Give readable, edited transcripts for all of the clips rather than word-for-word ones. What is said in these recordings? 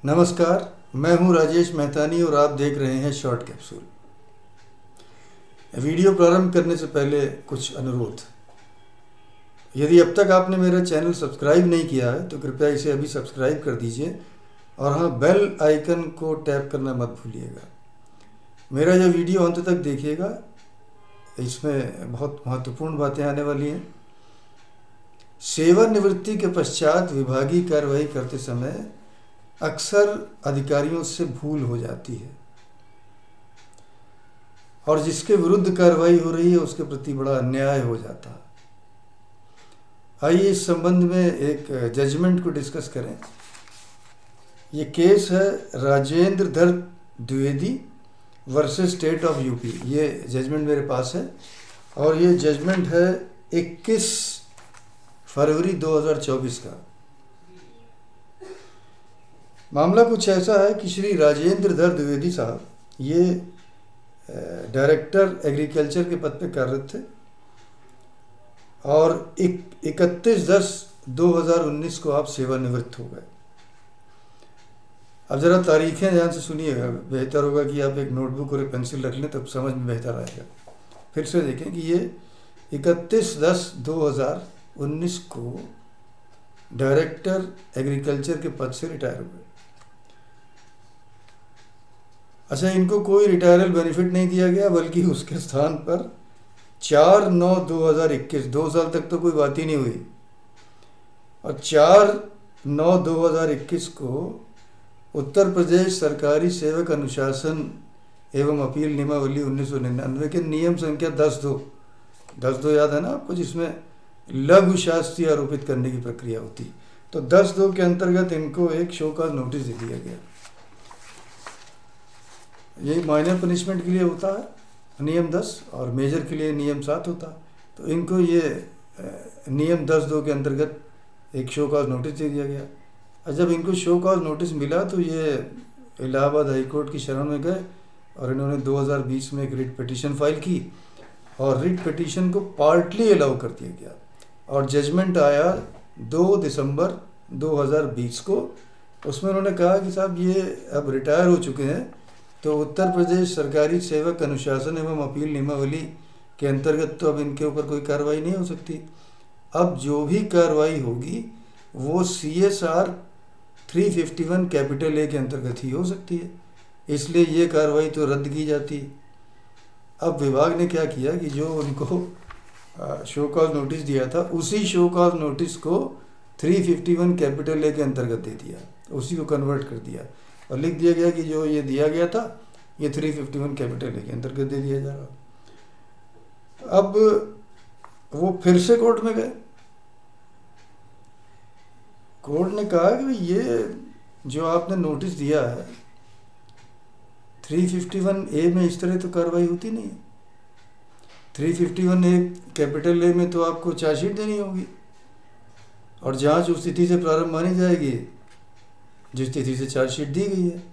नमस्कार, मैं हूं राजेश मेहतानी और आप देख रहे हैं शॉर्ट कैप्सूल। वीडियो प्रारंभ करने से पहले कुछ अनुरोध। यदि अब तक आपने मेरा चैनल सब्सक्राइब नहीं किया है तो कृपया इसे अभी सब्सक्राइब कर दीजिए और हाँ, बेल आइकन को टैप करना मत भूलिएगा। मेरा यह वीडियो अंत तक देखिएगा, इसमें बहुत महत्वपूर्ण बातें आने वाली हैं। सेवानिवृत्ति के पश्चात विभागीय कार्रवाई करते समय अक्सर अधिकारियों से भूल हो जाती है और जिसके विरुद्ध कार्रवाई हो रही है उसके प्रति बड़ा अन्याय हो जाता है। आइए इस संबंध में एक जजमेंट को डिस्कस करें। ये केस है राजेंद्र धर Dwivedi versus state of UP. ये जजमेंट मेरे पास है और ये जजमेंट है 21 फरवरी 2024 का। मामला कुछ ऐसा है कि श्री राजेंद्र धर द्विवेदी साहब ये डायरेक्टर एग्रीकल्चर के पद पर कार्यरत थे और 31/10/2019 को आप सेवानिवृत्त हो गए। अब ज़रा तारीखें ध्यान से सुनिएगा, बेहतर होगा कि आप एक नोटबुक और एक पेंसिल रख लें, तब समझ में बेहतर आएगा। फिर से देखें कि ये 31/10/2019 को डायरेक्टर एग्रीकल्चर के पद से रिटायर हुए। अच्छा, इनको कोई रिटायरल बेनिफिट नहीं दिया गया, बल्कि उसके स्थान पर 4/9/2021, 2 साल तक तो कोई बात ही नहीं हुई, और 4/9/2021 को उत्तर प्रदेश सरकारी सेवक अनुशासन एवं अपील नियमावली 1999 के नियम संख्या 10(2) याद है ना आपको, जिसमें लघु शास्ति आरोपित करने की प्रक्रिया होती। तो 10(2) के अंतर्गत इनको एक शो कॉज नोटिस दे दिया गया। यही माइनर पनिशमेंट के लिए होता है नियम 10 और मेजर के लिए नियम 7 होता है। तो इनको ये नियम 10(2) के अंतर्गत एक शो कॉज नोटिस दे दिया गया। और जब इनको शो कॉज नोटिस मिला तो ये इलाहाबाद हाई कोर्ट की शरण में गए और इन्होंने 2020 में एक रिट पिटीशन फाइल की और रिट पिटीशन को पार्टली अलाउ कर दिया गया और जजमेंट आया 2 दिसंबर 2020 को। उसमें उन्होंने कहा कि साहब ये अब रिटायर हो चुके हैं, तो उत्तर प्रदेश सरकारी सेवक अनुशासन एवं अपील नियमावली के अंतर्गत तो अब इनके ऊपर कोई कार्रवाई नहीं हो सकती। अब जो भी कार्रवाई होगी वो CSR 351 कैपिटल A के अंतर्गत ही हो सकती है, इसलिए ये कार्रवाई तो रद्द की जाती है। अब विभाग ने क्या किया कि जो उनको शो कॉज नोटिस दिया था, उसी शो कॉज नोटिस को 351 कैपिटल A के अंतर्गत दे दिया, उसी को कन्वर्ट कर दिया और लिख दिया गया कि जो ये दिया गया था ये 351 कैपिटल A के अंतर्गत दे दिया जा रहा। अब वो फिर से कोर्ट में गए। कोर्ट ने कहा कि ये जो आपने नोटिस दिया है 351A में इस तरह तो कार्रवाई होती नहीं है। 351A कैपिटल A में तो आपको चार्जशीट देनी होगी और जांच उस तिथि से प्रारंभ मानी जाएगी जिस तिथि से चार्जशीट दी गई है।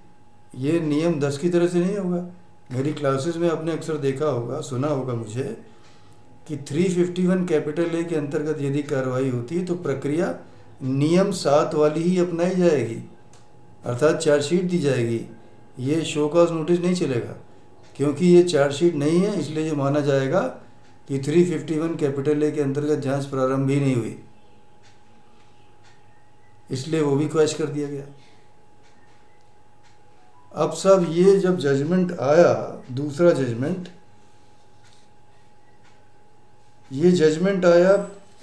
ये नियम 10 की तरह से नहीं होगा। मेरी क्लासेस में आपने अक्सर देखा होगा, सुना होगा मुझे, कि 351 कैपिटल A के अंतर्गत यदि कार्रवाई होती है तो प्रक्रिया नियम 7 वाली ही अपनाई जाएगी, अर्थात चार्जशीट दी जाएगी। ये शो कॉज नोटिस नहीं चलेगा, क्योंकि ये चार्जशीट नहीं है, इसलिए ये माना जाएगा कि 351 कैपिटल A के अंतर्गत जांच प्रारंभ ही नहीं हुई, इसलिए वो भी क्वैश कर दिया गया। अब साहब ये जब जजमेंट आया, दूसरा जजमेंट, ये जजमेंट आया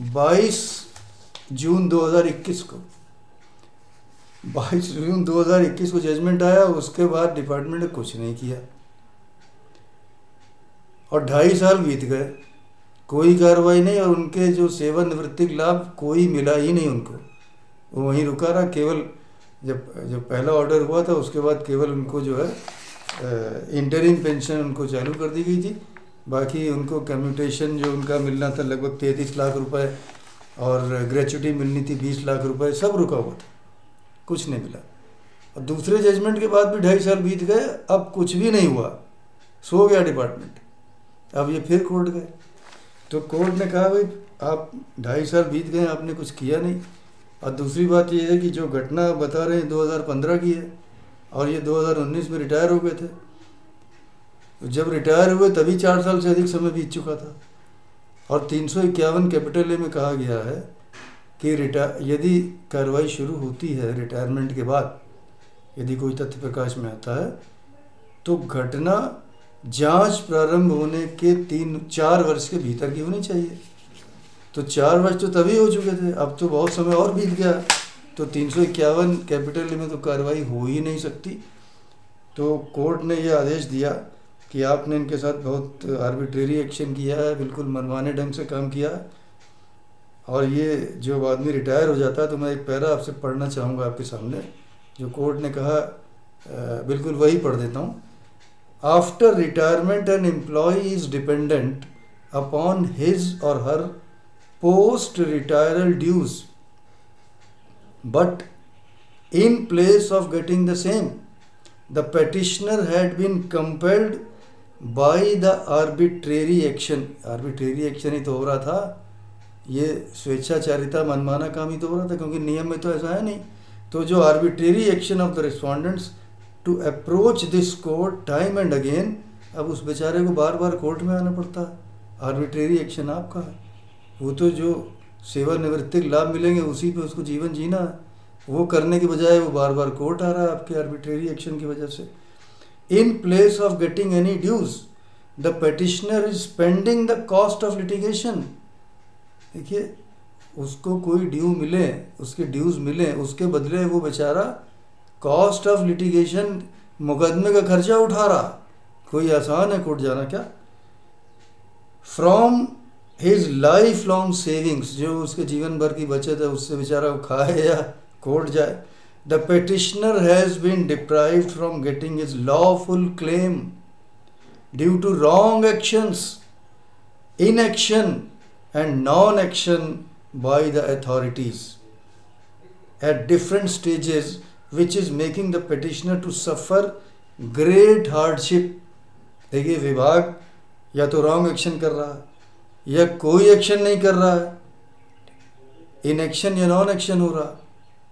22 जून 2021 को। 22 जून 2021 को जजमेंट आया। उसके बाद डिपार्टमेंट ने कुछ नहीं किया और 2.5 साल बीत गए, कोई कार्रवाई नहीं, और उनके जो सेवानिवृत्ति लाभ कोई मिला ही नहीं उनको। वो वहीं रुका रहा। केवल जब पहला ऑर्डर हुआ था उसके बाद केवल उनको जो है इंटरिम पेंशन उनको चालू कर दी गई थी। बाकी उनको कम्यूटेशन जो उनका मिलना था लगभग 33 लाख रुपए और ग्रेचुटी मिलनी थी 20 लाख रुपए, सब रुका हुआ था, कुछ नहीं मिला। और दूसरे जजमेंट के बाद भी 2.5 साल बीत गए, अब कुछ भी नहीं हुआ, सो गया डिपार्टमेंट। अब ये फिर कोर्ट गए तो कोर्ट ने कहा भाई आप 2.5 साल बीत गए, आपने कुछ किया नहीं, और दूसरी बात ये है कि जो घटना बता रहे हैं 2015 की है और ये 2019 में रिटायर हो गए थे। तो जब रिटायर हुए तभी 4 साल से अधिक समय बीत चुका था। और 351 कैपिटल ए में कहा गया है कि यदि कार्रवाई शुरू होती है रिटायरमेंट के बाद, यदि कोई तथ्य प्रकाश में आता है, तो घटना जांच प्रारंभ होने के 3-4 वर्ष के भीतर की होनी चाहिए। तो 4 वर्ष तो तभी हो चुके थे, अब तो बहुत समय और बीत गया। तो 351 कैपिटल में तो कार्रवाई हो ही नहीं सकती। तो कोर्ट ने यह आदेश दिया कि आपने इनके साथ बहुत आर्बिट्रेरी एक्शन किया है, बिल्कुल मनमाने ढंग से काम किया। और ये जो आदमी रिटायर हो जाता है, तो मैं एक पैरा आपसे पढ़ना चाहूँगा आपके सामने, जो कोर्ट ने कहा, बिल्कुल वही पढ़ देता हूँ। After retirement an employ is dependent upon his or her post retiral dues, but in place of getting the same, the petitioner had been compelled by the arbitrary action ही तो हो रहा था, ये स्वेच्छाचारिता मनमाना काम ही तो हो रहा था, क्योंकि नियम में तो ऐसा है नहीं। तो जो arbitrary action of the respondents to approach this court time and again, अब उस बेचारे को बार बार कोर्ट में आना पड़ता है। आर्बिट्रेरी एक्शन आपका है, वो तो जो सेवानिवृत्तिक लाभ मिलेंगे उसी पे उसको जीवन जीना है, वो करने के बजाय वो बार बार कोर्ट आ रहा है आपके आर्बिट्रेरी एक्शन की वजह से। In place of getting any dues the petitioner is spending the cost of litigation. देखिए, उसको कोई ड्यू मिले, उसके ड्यूज मिले, उसके बदले वो बेचारा कॉस्ट ऑफ लिटिगेशन, मुकदमे का खर्चा उठा रहा। कोई आसान है कोर्ट जाना क्या? From his life long savings, जो उसके जीवन भर की बचत है उससे बेचारा वो खाए या कोर्ट जाए। The petitioner has been deprived from getting his lawful claim due to wrong actions, inaction and non action by the authorities at different stages, which is making the petitioner to suffer great hardship। देखिए, विभाग या तो wrong action कर रहा है या कोई action नहीं कर रहा है, इनएक्शन या नॉन एक्शन हो रहा,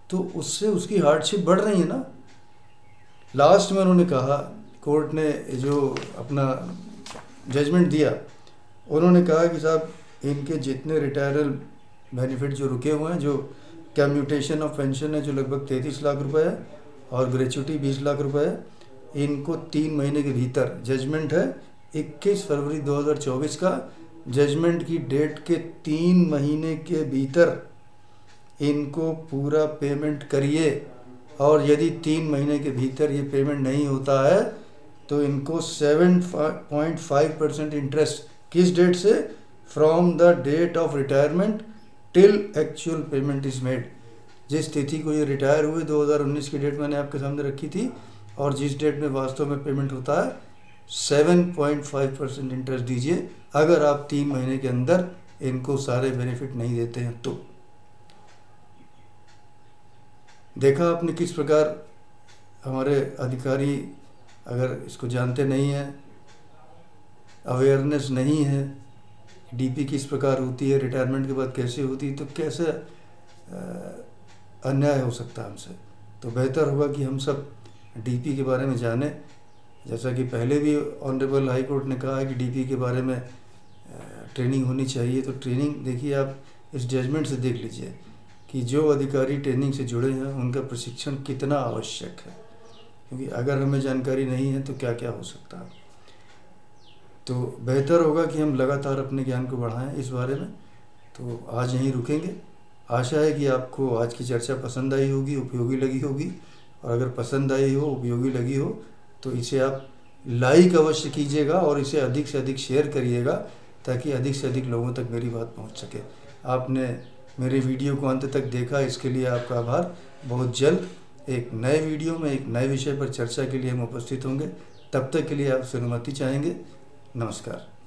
तो उससे उसकी हार्डशिप बढ़ रही है ना। लास्ट में उन्होंने कहा, कोर्ट ने जो अपना जजमेंट दिया, उन्होंने कहा कि साहब इनके जितने रिटायरल बेनिफिट जो रुके हुए हैं, जो कम्यूटेशन ऑफ पेंशन है जो लगभग 33 लाख रुपए है और ग्रेचुटी 20 लाख रुपए है, इनको 3 महीने के भीतर, जजमेंट है 21 फरवरी 2024 का, जजमेंट की डेट के 3 महीने के भीतर इनको पूरा पेमेंट करिए। और यदि 3 महीने के भीतर ये पेमेंट नहीं होता है तो इनको 7.5% इंटरेस्ट, किस डेट से? From the date of retirement till actual payment is made. जिस तिथि को ये रिटायर हुए 2019 की डेट मैंने आपके सामने रखी थी, और जिस डेट में वास्तव में पेमेंट होता है 7.5% इंटरेस्ट दीजिए, अगर आप 3 महीने के अंदर इनको सारे बेनिफिट नहीं देते हैं तो। देखा आपने किस प्रकार हमारे अधिकारी अगर इसको जानते नहीं हैं, अवेयरनेस नहीं है, डीपी किस प्रकार होती है, रिटायरमेंट के बाद कैसे होती है, तो कैसे अन्याय हो सकता है हमसे। तो बेहतर होगा कि हम सब डीपी के बारे में जानें। जैसा कि पहले भी ऑनरेबल हाई कोर्ट ने कहा है कि डीपी के बारे में ट्रेनिंग होनी चाहिए। तो ट्रेनिंग देखिए, आप इस जजमेंट से देख लीजिए कि जो अधिकारी ट्रेनिंग से जुड़े हैं उनका प्रशिक्षण कितना आवश्यक है, क्योंकि अगर हमें जानकारी नहीं है तो क्या क्या हो सकता है। तो बेहतर होगा कि हम लगातार अपने ज्ञान को बढ़ाएं इस बारे में। तो आज यहीं रुकेंगे। आशा है कि आपको आज की चर्चा पसंद आई होगी, उपयोगी लगी होगी, और अगर पसंद आई हो, उपयोगी लगी हो, तो इसे आप लाइक अवश्य कीजिएगा और इसे अधिक से अधिक शेयर करिएगा, ताकि अधिक से अधिक लोगों तक मेरी बात पहुंच सके। आपने मेरे वीडियो को अंत तक देखा, इसके लिए आपका आभार। बहुत जल्द एक नए वीडियो में एक नए विषय पर चर्चा के लिए हम उपस्थित होंगे। तब तक के लिए आपसे अनुमति चाहेंगे। नमस्कार।